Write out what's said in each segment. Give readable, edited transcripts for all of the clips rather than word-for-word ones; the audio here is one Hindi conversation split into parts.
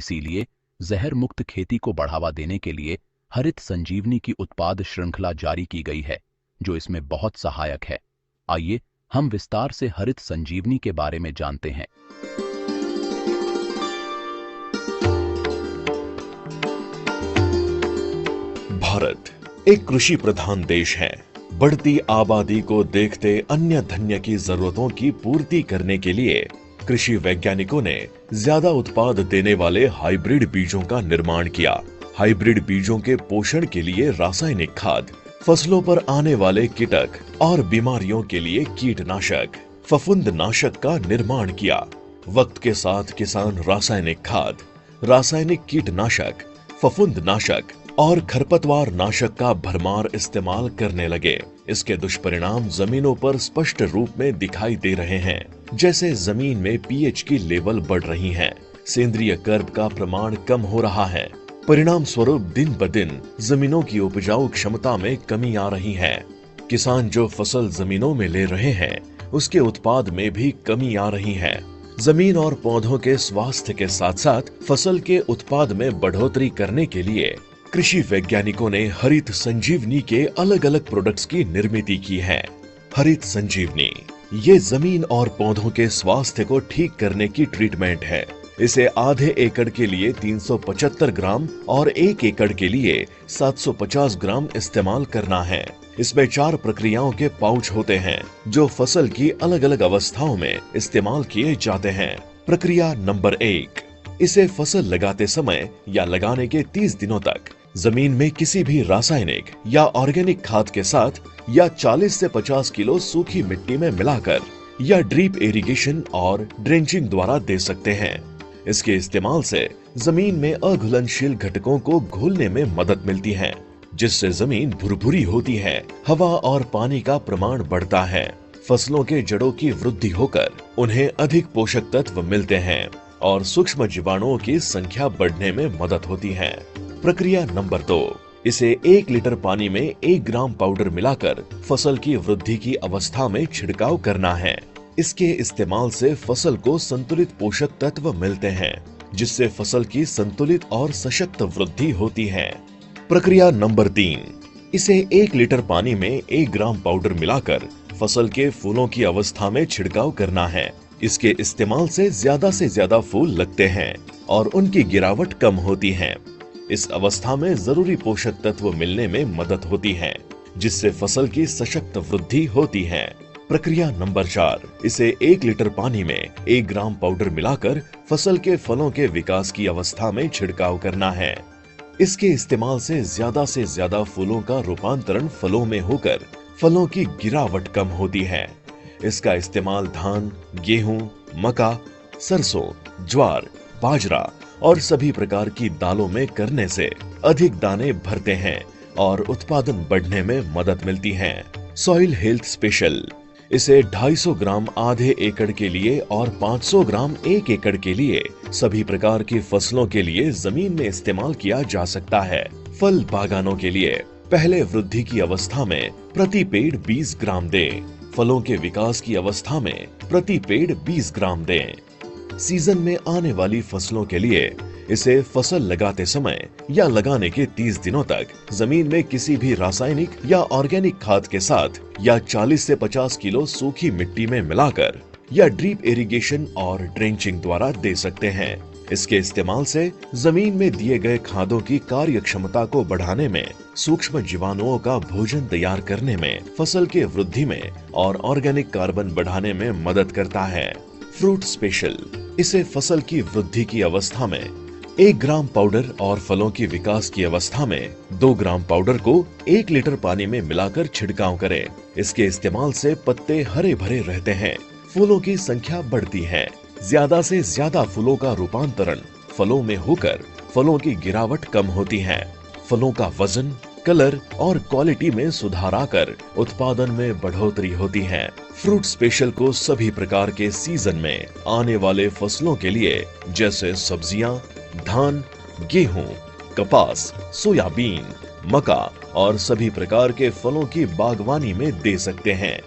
इसीलिए जहर मुक्त खेती को बढ़ावा देने के लिए हरित संजीवनी की उत्पाद श्रृंखला जारी की गई है, जो इसमें बहुत सहायक है। आइए हम विस्तार से हरित संजीवनी के बारे में जानते हैं। भारत एक कृषि प्रधान देश है। बढ़ती आबादी को देखते अन्य धन्य की जरूरतों की पूर्ति करने के लिए कृषि वैज्ञानिकों ने ज्यादा उत्पाद देने वाले हाइब्रिड बीजों का निर्माण किया। हाइब्रिड बीजों के पोषण के लिए रासायनिक खाद, फसलों पर आने वाले कीटक और बीमारियों के लिए कीटनाशक, फफूंदनाशक का निर्माण किया। वक्त के साथ किसान रासायनिक खाद, रासायनिक कीटनाशक, फफूंदनाशक और खरपतवार नाशक का भरमार इस्तेमाल करने लगे। इसके दुष्परिणाम जमीनों पर स्पष्ट रूप में दिखाई दे रहे हैं, जैसे जमीन में पीएच की लेवल बढ़ रही है, सेंद्रीय कर्ब का प्रमाण कम हो रहा है। परिणाम स्वरूप दिन ब दिन जमीनों की उपजाऊ क्षमता में कमी आ रही है। किसान जो फसल जमीनों में ले रहे हैं, उसके उत्पाद में भी कमी आ रही है। जमीन और पौधों के स्वास्थ्य के साथ साथ फसल के उत्पाद में बढ़ोतरी करने के लिए कृषि वैज्ञानिकों ने हरित संजीवनी के अलग अलग प्रोडक्ट्स की निर्मित की है। हरित संजीवनी ये जमीन और पौधों के स्वास्थ्य को ठीक करने की ट्रीटमेंट है। इसे आधे एकड़ के लिए 375 ग्राम और 1 एकड़ के लिए 750 ग्राम इस्तेमाल करना है। इसमें 4 प्रक्रियाओं के पाउच होते हैं, जो फसल की अलग अलग अवस्थाओं में इस्तेमाल किए जाते हैं। प्रक्रिया नंबर 1, इसे फसल लगाते समय या लगाने के 30 दिनों तक जमीन में किसी भी रासायनिक या ऑर्गेनिक खाद के साथ या 40 से 50 किलो सूखी मिट्टी में मिलाकर या ड्रिप इरिगेशन और ड्रेंचिंग द्वारा दे सकते हैं। इसके इस्तेमाल से जमीन में अघुलनशील घटकों को घुलने में मदद मिलती है, जिससे जमीन भुरभुरी होती है, हवा और पानी का प्रमाण बढ़ता है, फसलों के जड़ों की वृद्धि होकर उन्हें अधिक पोषक तत्व मिलते हैं और सूक्ष्म जीवाणुओं की संख्या बढ़ने में मदद होती है। प्रक्रिया नंबर 2, इसे 1 लीटर पानी में 1 ग्राम पाउडर मिलाकर फसल की वृद्धि की अवस्था में छिड़काव करना है। इसके इस्तेमाल से फसल को संतुलित पोषक तत्व मिलते हैं, जिससे फसल की संतुलित और सशक्त वृद्धि होती है। प्रक्रिया नंबर 3, इसे 1 लीटर पानी में 1 ग्राम पाउडर मिलाकर फसल के फूलों की अवस्था में छिड़काव करना है। इसके इस्तेमाल से ज्यादा फूल लगते हैं और उनकी गिरावट कम होती है। इस अवस्था में जरूरी पोषक तत्व मिलने में मदद होती है, जिससे फसल की सशक्त वृद्धि होती है। प्रक्रिया नंबर 4, इसे 1 लीटर पानी में 1 ग्राम पाउडर मिलाकर फसल के फलों के विकास की अवस्था में छिड़काव करना है। इसके इस्तेमाल से ज्यादा फूलों का रूपांतरण फलों में होकर फलों की गिरावट कम होती है। इसका इस्तेमाल धान, गेहूं, मक्का, सरसों, ज्वार, बाजरा और सभी प्रकार की दालों में करने से अधिक दाने भरते हैं और उत्पादन बढ़ने में मदद मिलती है। सॉइल हेल्थ स्पेशल, इसे 250 ग्राम आधे एकड़ के लिए और 500 ग्राम 1 एकड़ के लिए सभी प्रकार की फसलों के लिए जमीन में इस्तेमाल किया जा सकता है। फल बागानों के लिए पहले वृद्धि की अवस्था में प्रति पेड़ 20 ग्राम दें। फलों के विकास की अवस्था में प्रति पेड़ 20 ग्राम दें। सीजन में आने वाली फसलों के लिए इसे फसल लगाते समय या लगाने के 30 दिनों तक जमीन में किसी भी रासायनिक या ऑर्गेनिक खाद के साथ या 40 से 50 किलो सूखी मिट्टी में मिलाकर या ड्रिप इरिगेशन और ड्रेंचिंग द्वारा दे सकते हैं। इसके इस्तेमाल से जमीन में दिए गए खादों की कार्य क्षमता को बढ़ाने में, सूक्ष्म जीवाणुओं का भोजन तैयार करने में, फसल के वृद्धि में और ऑर्गेनिक कार्बन बढ़ाने में मदद करता है। फ्रूट स्पेशल, इसे फसल की वृद्धि की अवस्था में 1 ग्राम पाउडर और फलों की विकास की अवस्था में 2 ग्राम पाउडर को 1 लीटर पानी में मिलाकर छिड़काव करें। इसके इस्तेमाल से पत्ते हरे भरे रहते हैं, फूलों की संख्या बढ़ती है, ज्यादा से ज्यादा फूलों का रूपांतरण फलों में होकर फलों की गिरावट कम होती है। फलों का वजन, कलर और क्वालिटी में सुधार आकर उत्पादन में बढ़ोतरी होती है। फ्रूट स्पेशल को सभी प्रकार के सीजन में आने वाले फसलों के लिए जैसे सब्जियां, धान, गेहूं, कपास, सोयाबीन, मक्का और सभी प्रकार के फलों की बागवानी में दे सकते हैं।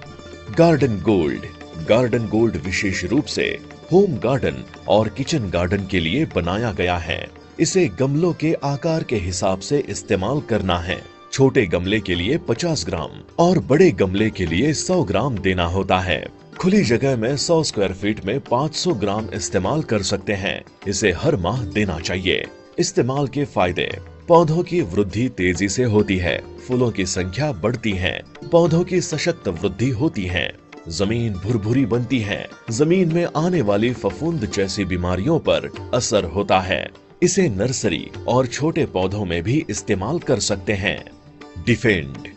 गार्डन गोल्ड विशेष रूप से होम गार्डन और किचन गार्डन के लिए बनाया गया है। इसे गमलों के आकार के हिसाब से इस्तेमाल करना है। छोटे गमले के लिए 50 ग्राम और बड़े गमले के लिए 100 ग्राम देना होता है। खुली जगह में 100 स्क्वायर फीट में 500 ग्राम इस्तेमाल कर सकते हैं। इसे हर माह देना चाहिए। इस्तेमाल के फायदे: पौधों की वृद्धि तेजी से होती है, फूलों की संख्या बढ़ती है, पौधों की सशक्त वृद्धि होती है, जमीन भुरभुरी बनती है, जमीन में आने वाली फफूंद जैसी बीमारियों पर असर होता है। इसे नर्सरी और छोटे पौधों में भी इस्तेमाल कर सकते हैं। डिफेंड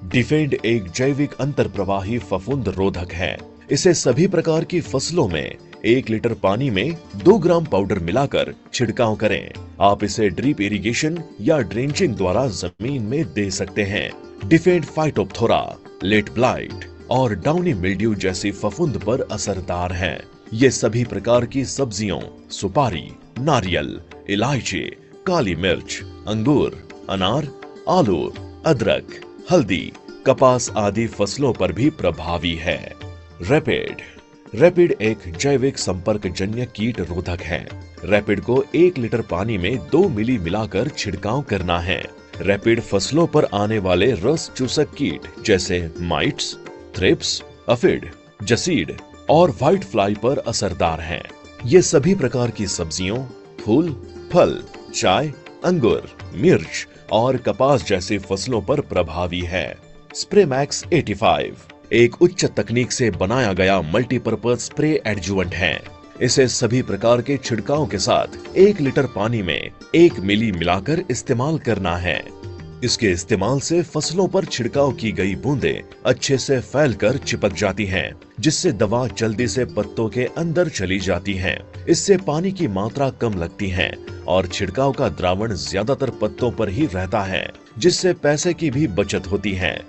डिफेंड एक जैविक अंतर्प्रवाही फफूंद रोधक है। इसे सभी प्रकार की फसलों में 1 लीटर पानी में 2 ग्राम पाउडर मिलाकर छिड़काव करें। आप इसे ड्रिप इरिगेशन या ड्रेंचिंग द्वारा जमीन में दे सकते हैं। डिफेंड फाइटोप्थोरा, लेट ब्लाइट और डाउनी मिल्ड्यू जैसी फफूंद पर असरदार है। ये सभी प्रकार की सब्जियों, सुपारी, नारियल, इलायची, काली मिर्च, अंगूर, अनार, आलू, अदरक, हल्दी, कपास आदि फसलों पर भी प्रभावी है। रैपिड एक जैविक संपर्क जन्य कीट रोधक है। रैपिड को 1 लीटर पानी में 2 मिली मिलाकर छिड़काव करना है। रैपिड फसलों पर आने वाले रस चूसक कीट जैसे माइट्स, थ्रिप्स, अफिड, जसीड और व्हाइट फ्लाई पर असरदार है। ये सभी प्रकार की सब्जियों, फूल, फल, चाय, अंगूर, मिर्च और कपास जैसी फसलों पर प्रभावी है। स्प्रेमैक्स 85 एक उच्च तकनीक से बनाया गया मल्टीपर्पज स्प्रे एडजुवेंट है। इसे सभी प्रकार के छिड़काव के साथ 1 लीटर पानी में 1 मिली मिलाकर इस्तेमाल करना है। इसके इस्तेमाल से फसलों पर छिड़काव की गई बूंदें अच्छे से फैलकर चिपक जाती हैं, जिससे दवा जल्दी से पत्तों के अंदर चली जाती है। इससे पानी की मात्रा कम लगती है और छिड़काव का द्रावण ज्यादातर पत्तों पर ही रहता है, जिससे पैसे की भी बचत होती है।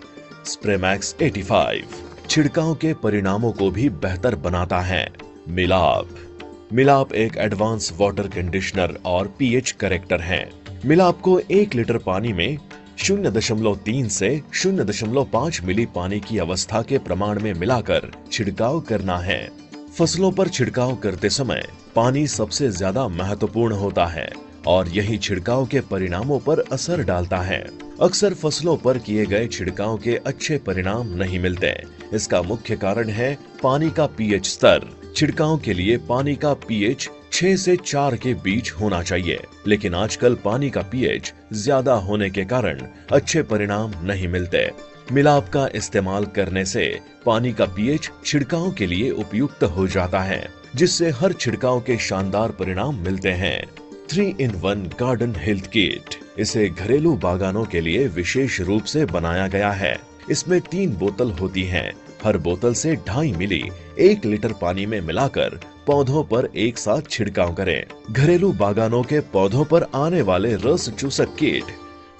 स्प्रेमैक्स 85 छिड़काव के परिणामों को भी बेहतर बनाता है। मिलाप एक एडवांस वाटर कंडीशनर और पीएच करेक्टर है। मिलाप को 1 लीटर पानी में 0.3 से 0.5 मिली पानी की अवस्था के प्रमाण में मिलाकर छिड़काव करना है। फसलों पर छिड़काव करते समय पानी सबसे ज्यादा महत्वपूर्ण होता है और यही छिड़काव के परिणामों पर असर डालता है। अक्सर फसलों पर किए गए छिड़काव के अच्छे परिणाम नहीं मिलते। इसका मुख्य कारण है पानी का पीएच स्तर। छिड़काव के लिए पानी का पीएच 6 से 4 के बीच होना चाहिए, लेकिन आजकल पानी का पीएच ज्यादा होने के कारण अच्छे परिणाम नहीं मिलते। मिलाप का इस्तेमाल करने से पानी का पीएच छिड़काव के लिए उपयुक्त हो जाता है, जिससे हर छिड़काव के शानदार परिणाम मिलते हैं। 3-in-1 गार्डन हेल्थ किट इसे घरेलू बागानों के लिए विशेष रूप से बनाया गया है। इसमें 3 बोतल होती हैं। हर बोतल से 2.5 मिली 1 लीटर पानी में मिलाकर पौधों पर एक साथ छिड़काव करें। घरेलू बागानों के पौधों पर आने वाले रस चूसक कीट,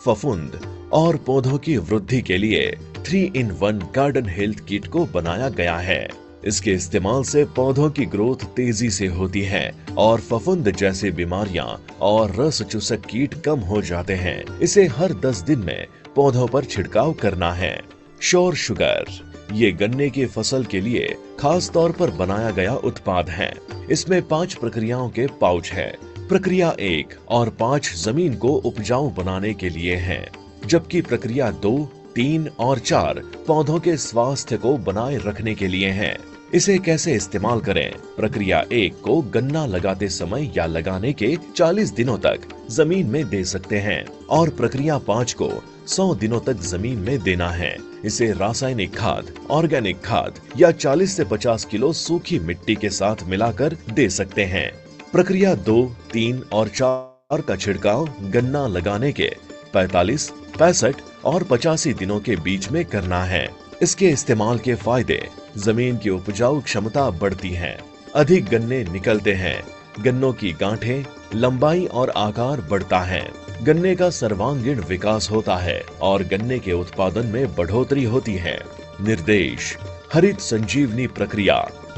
फफूंद और पौधों की वृद्धि के लिए 3-in-1 गार्डन हेल्थ किट को बनाया गया है। इसके इस्तेमाल से पौधों की ग्रोथ तेजी से होती है और फफूंद जैसी बीमारियां और रस चूसक कीट कम हो जाते हैं। इसे हर 10 दिन में पौधों पर छिड़काव करना है। श्योर शुगर ये गन्ने की फसल के लिए खास तौर पर बनाया गया उत्पाद है। इसमें 5 प्रक्रियाओं के पाउच है। प्रक्रिया 1 और 5 जमीन को उपजाऊ बनाने के लिए है, जबकि प्रक्रिया 2, 3 और 4 पौधों के स्वास्थ्य को बनाए रखने के लिए है। इसे कैसे इस्तेमाल करें? प्रक्रिया 1 को गन्ना लगाते समय या लगाने के 40 दिनों तक जमीन में दे सकते हैं और प्रक्रिया 5 को 100 दिनों तक जमीन में देना है। इसे रासायनिक खाद, ऑर्गेनिक खाद या 40 से 50 किलो सूखी मिट्टी के साथ मिलाकर दे सकते हैं। प्रक्रिया 2, 3 और 4 का छिड़काव गन्ना लगाने के 45, 65 और 85 दिनों के बीच में करना है। इसके इस्तेमाल के फायदे: जमीन की उपजाऊ क्षमता बढ़ती है, अधिक गन्ने निकलते हैं, गन्नों की गांठें, लंबाई और आकार बढ़ता है, गन्ने का सर्वांगीण विकास होता है और गन्ने के उत्पादन में बढ़ोतरी होती है। निर्देश: हरित संजीवनी प्रक्रिया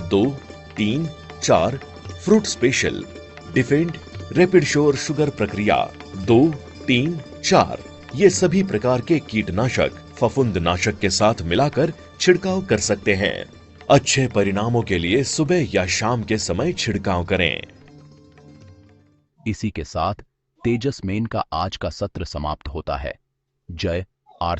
2, 3, 4, fruit special, defend, rapid sure sugar प्रक्रिया 2, 3, 4 ये सभी प्रकार के कीटनाशक फफूंद नाशक के साथ मिलाकर छिड़काव कर सकते हैं। अच्छे परिणामों के लिए सुबह या शाम के समय छिड़काव करें। इसी के साथ तेजस मेन का आज का सत्र समाप्त होता है। जय आर